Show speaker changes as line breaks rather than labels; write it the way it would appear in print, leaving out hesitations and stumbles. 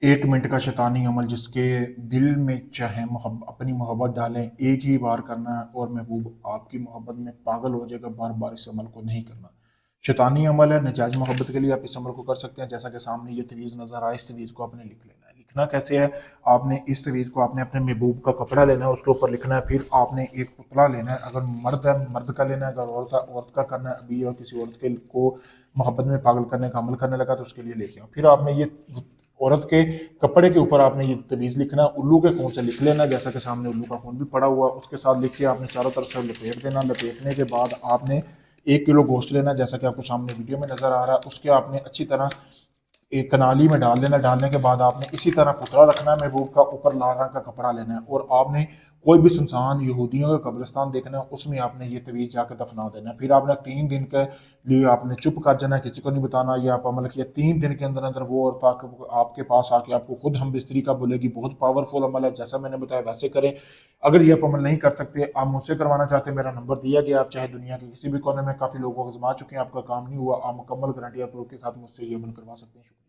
1 minute का शैतानी अमल जिसके दिल में चाहे अपनी मोहब्बत डालें, एक ही बार करना है और महबूब आपकी मोहब्बत में पागल हो जाएगा। बार बार इस अमल को नहीं करना। शैतानी अमल है, नजायज़ मोहब्बत के लिए आप इस अमल को कर सकते हैं। जैसा कि सामने ये तवीज़ नज़र आए, इस तवीज़ को आपने लिख लेना है। लिखना कैसे है? आपने इस तवीज़ को आपने अपने महबूब का कपड़ा लेना है, उसके ऊपर लिखना है। फिर आपने एक पुतला लेना है, अगर मर्द है मर्द का लेना है, अगर औरत है औरत का करना है। अभी और किसी औरत के को मोहब्बत में पागल करने का अमल करने लगा तो उसके लिए लेके आओ। फिर आपने ये औरत के कपड़े के ऊपर आपने ये तवीज़ लिखना, उल्लू के खून से लिख लेना, जैसा कि सामने उल्लू का खून भी पड़ा हुआ, उसके साथ लिख के आपने चारों तरफ से लपेट देना। लपेटने के बाद आपने 1 किलो गोश्त लेना, जैसा कि आपको सामने वीडियो में नजर आ रहा है। उसके आपने अच्छी तरह एक कनाली में डाल देना। डालने के बाद आपने इसी तरह पुतला रखना है महबूब का, ऊपर लाल रंग का कपड़ा लेना है और आपने कोई भी सुनसान यहूदियों का कब्रिस्तान देखना है, उसमें आपने ये तवीज़ जाकर दफना देना है। फिर आपने 3 दिन के लिए आपने चुप कर जाना है, किसी को नहीं बताना ये आप अमल किया। 3 दिन के अंदर अंदर वो औरत आपके पास आके आपको खुद हम बिस्तरी का बोलेगी। बहुत पावरफुल अमल है, जैसा मैंने बताया वैसे करें। अगर ये आप अमल नहीं कर सकते, आप मुझसे करवाना चाहते हैं, मेरा नंबर दिया गया, आप चाहे दुनिया के किसी भी कोने में, काफ़ी लोगों को आजमा चुके हैं, आपका काम नहीं हुआ, आप मुकम्मल गारंटी आप लोग के साथ मुझसे ये अमल करवा सकते हैं।